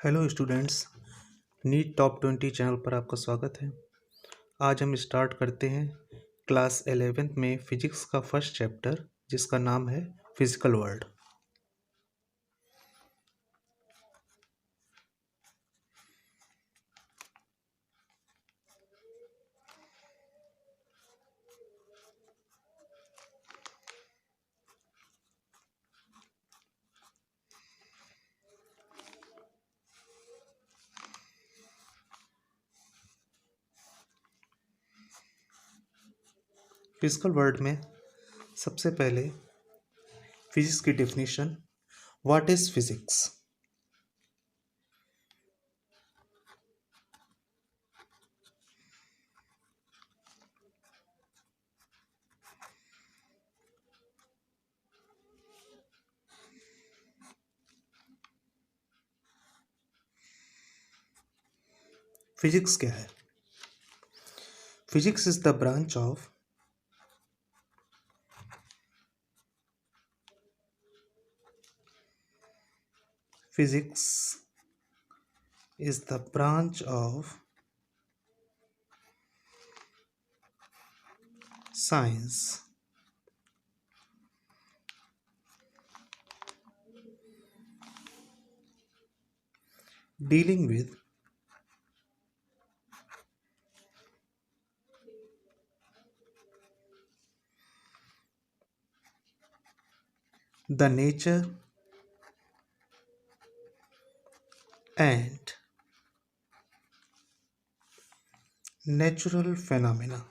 Hello students. NEET top 20 channel पर आपका स्वागत है। आज हम स्टार्ट करते हैं क्लास 11th में फिजिक्स का फर्स्ट चैप्टर, जिसका नाम है फिजिकल वर्ल्ड। फिजिकल वर्ल्ड में सबसे पहले फिजिक्स की definition. What is physics? Physics क्या है? Physics is the branch of physics is the branch of science dealing with the nature and natural phenomena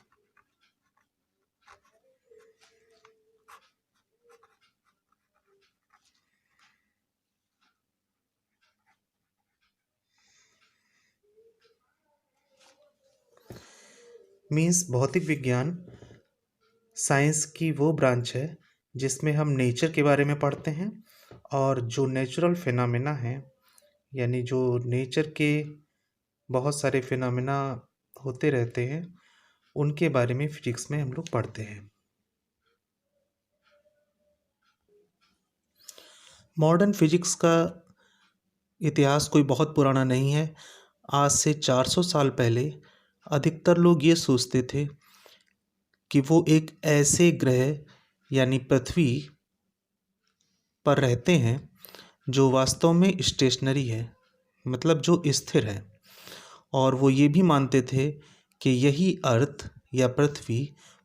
means भौतिक विज्ञान साइंस की वो ब्रांच है जिसमें हम नेचर के बारे में पढ़ते हैं, और जो नेचुरल फिनोमेना हैं, यानी जो नेचर के बहुत सारे फिनोमेना होते रहते हैं, उनके बारे में फिजिक्स में हम लोग पढ़ते हैं। मॉडर्न फिजिक्स का इतिहास कोई बहुत पुराना नहीं है। आज से 400 साल पहले अधिकतर लोग ये सोचते थे कि वो एक ऐसे ग्रह यानी पृथ्वी पर रहते हैं जो वास्तव में स्टेशनरी है, मतलब जो स्थिर है। और वो ये भी मानते थे कि यही अर्थ या पृथ्वी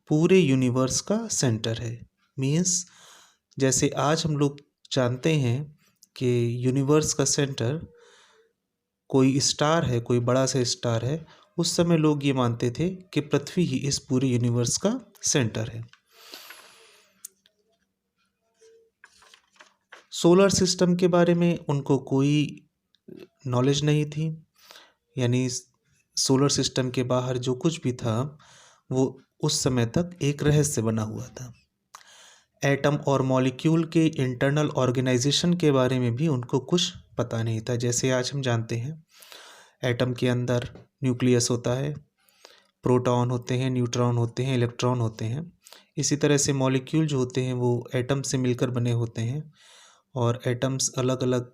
पूरे यूनिवर्स का सेंटर है। मीन्स जैसे आज हम लोग जानते हैं कि यूनिवर्स का सेंटर कोई स्टार है, कोई बड़ा सा स्टार है, उस समय लोग ये मानते थे कि पृथ्वी ही इस पूरे यूनिवर्स का सेंटर है। सोलर सिस्टम के बारे में उनको कोई नॉलेज नहीं थी, यानी सोलर सिस्टम के बाहर जो कुछ भी था वो उस समय तक एक रहस्य बना हुआ था। एटम और मॉलिक्यूल के इंटरनल ऑर्गेनाइजेशन के बारे में भी उनको कुछ पता नहीं था। जैसे आज हम जानते हैं एटम के अंदर न्यूक्लियस होता है, प्रोटॉन होते हैं, न्यूट्रॉन होते हैं, इलेक्ट्रॉन होते हैं। इसी तरह से मॉलिक्यूल जो होते हैं वो एटम से मिलकर बने होते हैं, और एटम्स अलग अलग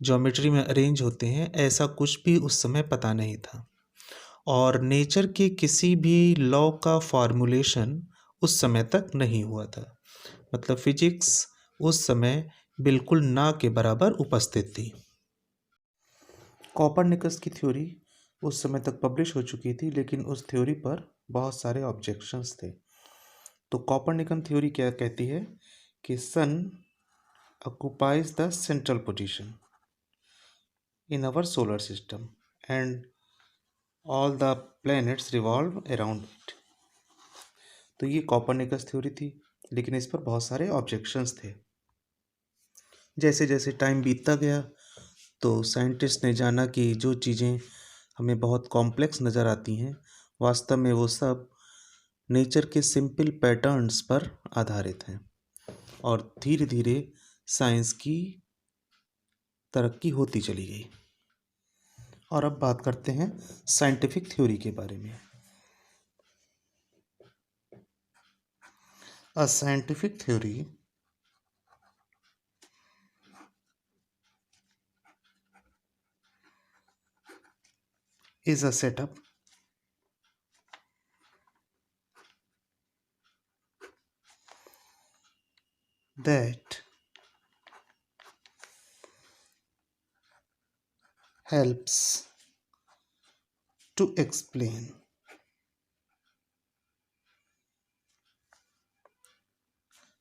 ज्योमेट्री में अरेंज होते हैं। ऐसा कुछ भी उस समय पता नहीं था, और नेचर के किसी भी लॉ का फॉर्मूलेशन उस समय तक नहीं हुआ था। मतलब फिजिक्स उस समय बिल्कुल ना के बराबर उपस्थित थी। कॉपरनिकस की थ्योरी उस समय तक पब्लिश हो चुकी थी, लेकिन उस थ्योरी पर बहुत सारे ऑब्जेक्शंस थे। तो कॉपरनिकन थ्योरी क्या कहती है कि सन occupies the central position in our solar system and all the planets revolve around it। तो ये कॉपरनिकस थ्योरी थी, लेकिन इस पर बहुत सारे ऑब्जेक्शंस थे। जैसे जैसे टाइम बीतता गया तो साइंटिस्ट ने जाना कि जो चीज़ें हमें बहुत कॉम्प्लेक्स नज़र आती हैं, वास्तव में वो सब नेचर के सिंपल पैटर्न्स पर आधारित हैं, और धीरे धीरे साइंस की तरक्की होती चली गई। और अब बात करते हैं साइंटिफिक थ्योरी के बारे में। A scientific theory is a setup that helps to explain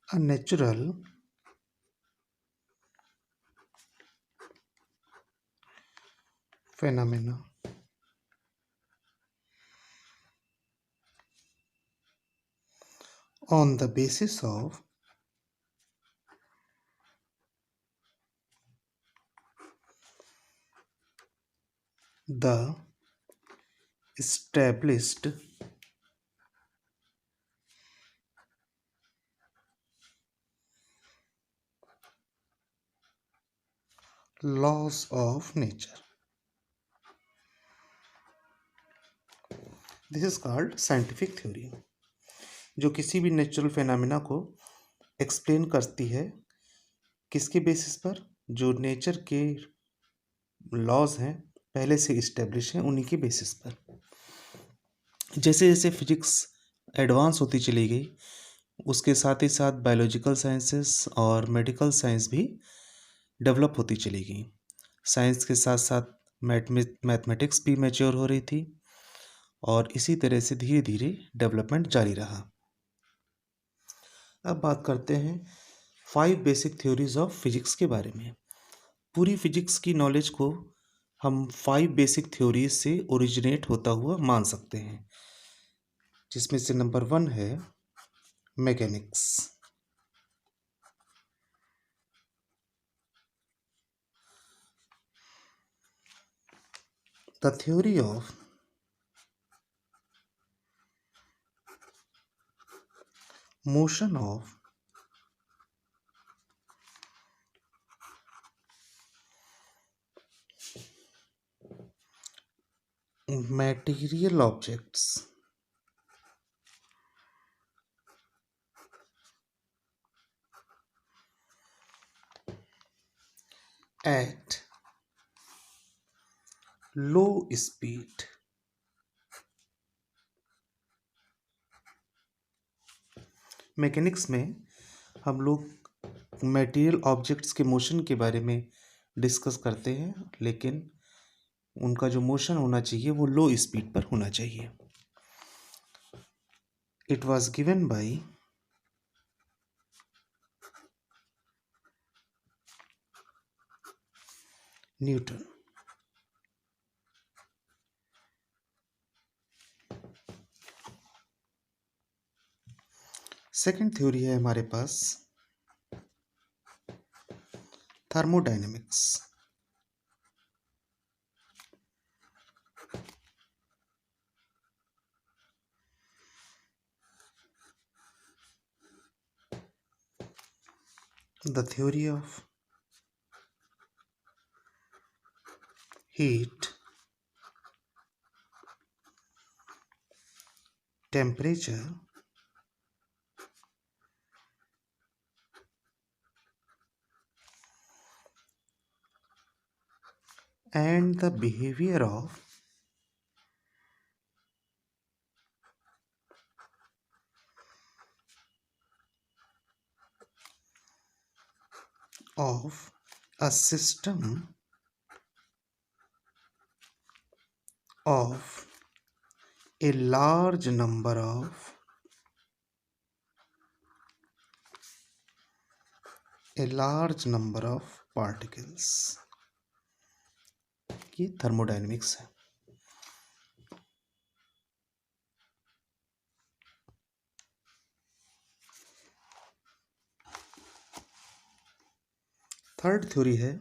a natural phenomena on the basis of the established laws of nature. This is called scientific theory, जो किसी भी नेचुरल फेनामिना को explain करती है किसके बेसिस पर, जो nature के लॉज हैं पहले से इस्टेब्लिश हैं उन्हीं के बेसिस पर। जैसे जैसे फिजिक्स एडवांस होती चली गई उसके साथ ही साथ बायोलॉजिकल साइंसेस और मेडिकल साइंस भी डेवलप होती चली गई। साइंस के साथ साथ मैथमेटिक्स भी मैच्योर हो रही थी और इसी तरह से धीरे धीरे डेवलपमेंट जारी रहा। अब बात करते हैं 5 बेसिक थ्योरीज ऑफ फिजिक्स के बारे में। पूरी फिजिक्स की नॉलेज को हम 5 बेसिक थ्योरीज से ओरिजिनेट होता हुआ मान सकते हैं, जिसमें से नंबर 1 है mechanics. The theory of motion of material objects at low speed mechanics में हम लोग मटेरियल ऑब्जेक्ट्स के मोशन के बारे में डिस्कस करते हैं, लेकिन उनका जो मोशन होना चाहिए वो लो स्पीड पर होना चाहिए। It was given by Newton. Second theory है हमारे पास thermodynamics. The theory of heat, temperature, and the behavior of a system of a large number of particles। ये थर्मोडायनेमिक्स है। थर्ड थ्योरी है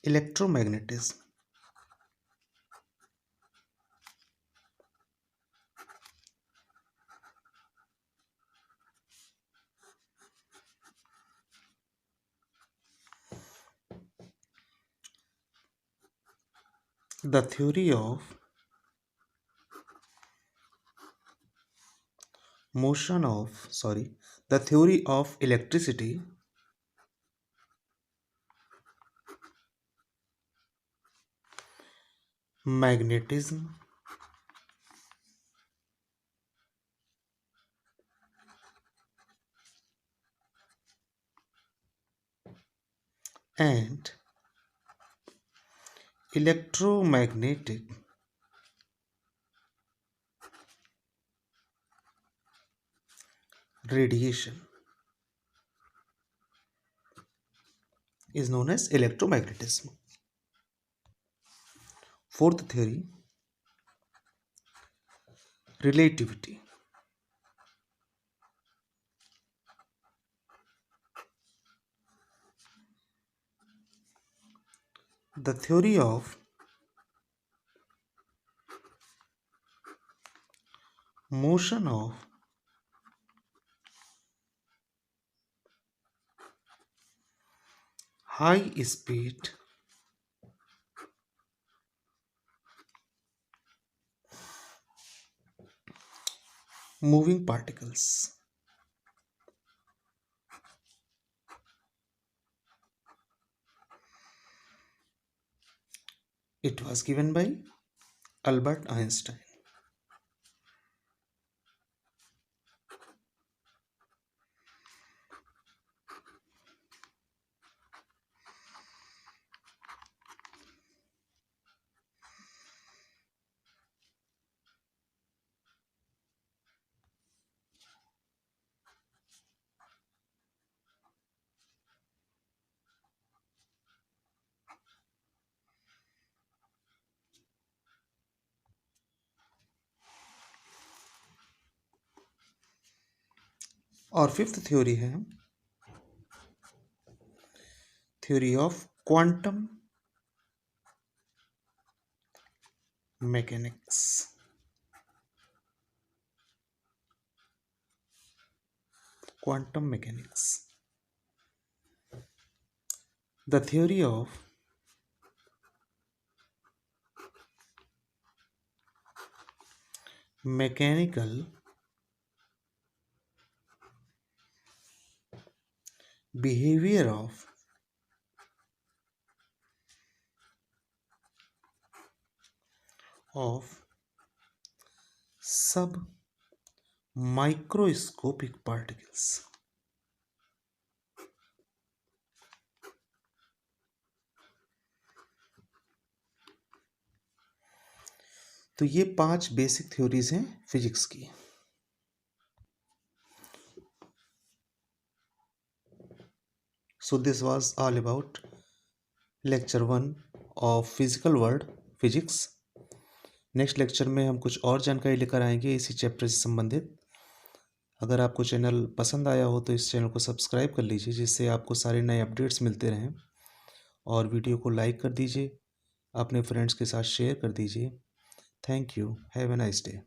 electromagnetism. The theory of the theory of electricity magnetism, and electromagnetic radiation is known as electromagnetism. Fourth theory, relativity. The theory of motion of high speed moving particles. It was given by Albert Einstein. और fifth theory है theory of quantum mechanics. Quantum mechanics. The theory of mechanical behavior of sub microscopic particles. तो ये 5 basic theories हैं physics की. So this was all about lecture 1 of physical world physics. Next lecture में हम कुछ और जानकारी लेकर आएंगे इसी चैप्टर से संबंधित. अगर आपको चैनल पसंद आया हो तो इस चैनल को सब्सक्राइब कर लीजिए जिससे आपको सारे नए अपडेट्स मिलते रहें. और वीडियो को लाइक कर दीजिए, अपने फ्रेंड्स के साथ शेयर कर दीजिए. Thank you. Have a nice day.